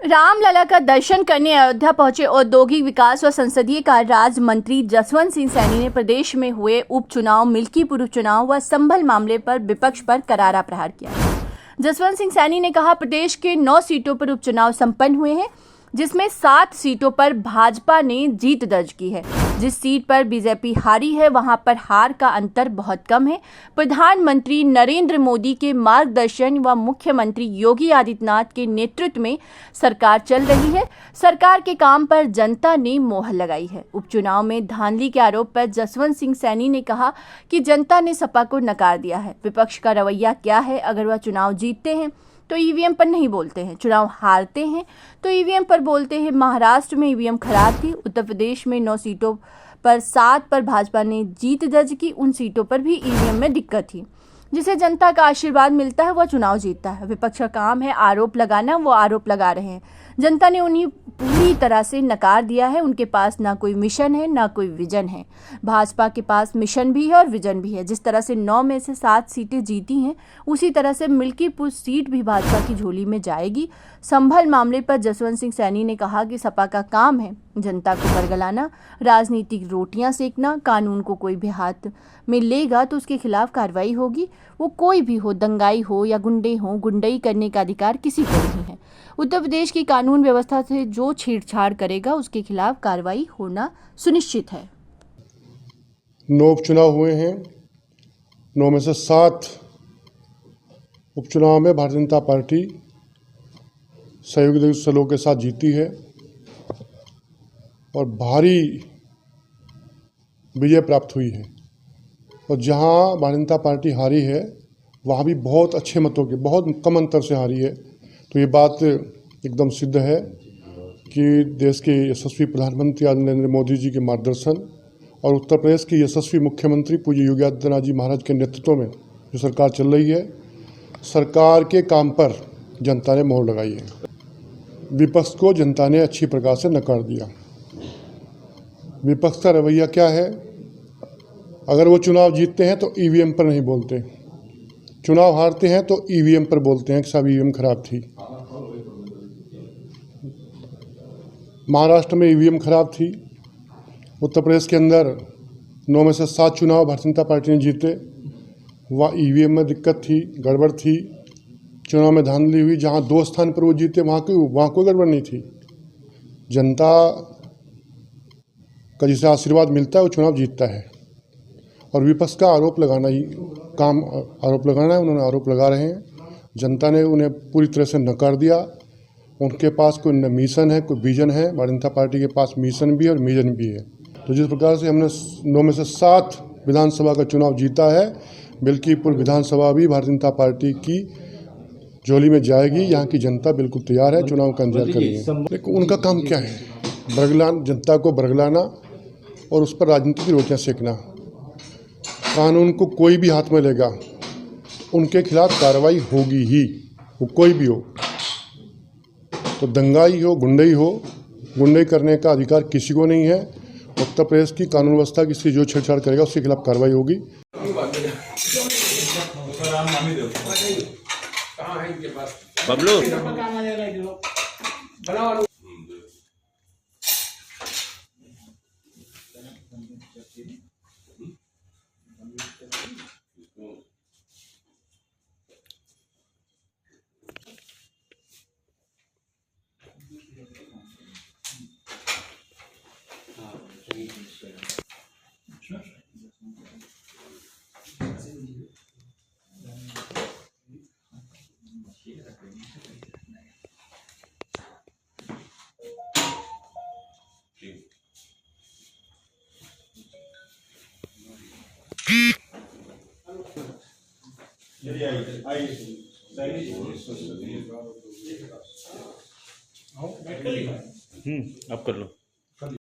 रामलला का दर्शन करने अयोध्या पहुंचे औद्योगिक विकास व संसदीय कार्य राज्य मंत्री जसवंत सिंह सैनी ने प्रदेश में हुए उपचुनाव, मिल्कीपुर उपचुनाव व संभल मामले पर विपक्ष पर करारा प्रहार किया। जसवंत सिंह सैनी ने कहा, प्रदेश के 9 सीटों पर उपचुनाव संपन्न हुए हैं, जिसमें 7 सीटों पर भाजपा ने जीत दर्ज की है। जिस सीट पर बीजेपी हारी है, वहां पर हार का अंतर बहुत कम है। प्रधानमंत्री नरेंद्र मोदी के मार्गदर्शन व मुख्यमंत्री योगी आदित्यनाथ के नेतृत्व में सरकार चल रही है। सरकार के काम पर जनता ने मोहर लगाई है। उपचुनाव में धांधली के आरोप पर जसवंत सिंह सैनी ने कहा कि जनता ने सपा को नकार दिया है। विपक्ष का रवैया क्या है? अगर वह चुनाव जीतते हैं तो ईवीएम पर नहीं बोलते हैं, चुनाव हारते हैं तो ईवीएम पर बोलते हैं। महाराष्ट्र में ईवीएम खराब थी, उत्तर प्रदेश में 9 सीटों पर 7 पर भाजपा ने जीत दर्ज की। उन सीटों पर भी ईवीएम में दिक्कत थी। जिसे जनता का आशीर्वाद मिलता है वह चुनाव जीतता है। विपक्ष का काम है आरोप लगाना, वो आरोप लगा रहे हैं। जनता ने उन्हें पूरी तरह से नकार दिया है। उनके पास ना कोई मिशन है, ना कोई विजन है। भाजपा के पास मिशन भी है और विजन भी है। जिस तरह से 9 में से 7 सीटें जीती हैं, उसी तरह से मिल्कीपुर सीट भी भाजपा की झोली में जाएगी। संभल मामले पर जसवंत सिंह सैनी ने कहा कि सपा का काम है जनता को बरगलाना, राजनीतिक रोटियां सेकना। कानून को कोई भी हाथ में लेगा तो उसके खिलाफ कार्रवाई होगी। वो कोई भी हो, दंगाई हो या गुंडे हो, गुंडई करने का अधिकार किसी को नहीं है। उत्तर प्रदेश की कानून व्यवस्था से जो छेड़छाड़ करेगा उसके खिलाफ कार्रवाई होना सुनिश्चित है। 9 उपचुनाव हुए हैं। 9 में से 7 उपचुनाव में भारतीय जनता पार्टी सहयोगी दलों के साथ जीती है और भारी विजय प्राप्त हुई है। और जहां भारतीय जनता पार्टी हारी है, वहां भी बहुत अच्छे मतों के, बहुत कम अंतर से हारी है। तो ये बात एकदम सिद्ध है कि देश के यशस्वी प्रधानमंत्री नरेंद्र मोदी जी के मार्गदर्शन और उत्तर प्रदेश के यशस्वी मुख्यमंत्री पूज्य योगी आदित्यनाथ जी महाराज के नेतृत्व में जो सरकार चल रही है, सरकार के काम पर जनता ने मोहर लगाई है। विपक्ष को जनता ने अच्छी प्रकार से नकार दिया। विपक्ष का रवैया क्या है? अगर वो चुनाव जीतते हैं तो ईवीएम पर नहीं बोलते, चुनाव हारते हैं तो ईवीएम पर बोलते हैं कि साहब ईवीएम खराब थी। महाराष्ट्र में ईवीएम खराब थी। उत्तर प्रदेश के अंदर 9 में से 7 चुनाव भारतीय जनता पार्टी ने जीते, वहाँ ईवीएम में दिक्कत थी, गड़बड़ थी। चुनाव में धांधली हुई। जहाँ 2 स्थान पर वो जीते वहाँ कोई गड़बड़ नहीं थी। जनता का जिसे आशीर्वाद मिलता है वो चुनाव जीतता है। और विपक्ष का आरोप लगाना ही काम, आरोप लगाना है। उन्होंने आरोप लगा रहे हैं। जनता ने उन्हें पूरी तरह से नकार दिया। उनके पास कोई न मिशन है, कोई विजन है। भारतीय जनता पार्टी के पास मिशन भी है और विजन भी है। तो जिस प्रकार से हमने 9 में से 7 विधानसभा का चुनाव जीता है, मिल्कीपुर विधानसभा भी भारतीय जनता पार्टी की झोली में जाएगी। यहाँ की जनता बिल्कुल तैयार है, चुनाव का इंतजार करेंगे। लेकिन उनका काम क्या है? बरगलाना, जनता को बरगलाना और उस पर राजनीति की रोटियाँ सेकना। कानून को कोई भी हाथ में लेगा, उनके खिलाफ कार्रवाई होगी ही, वो कोई भी हो। तो दंगाई हो, गुंडई करने का अधिकार किसी को नहीं है। उत्तर प्रदेश की कानून व्यवस्था की जो छेड़छाड़ करेगा उसके खिलाफ कार्रवाई होगी। बबलू अब कर लो।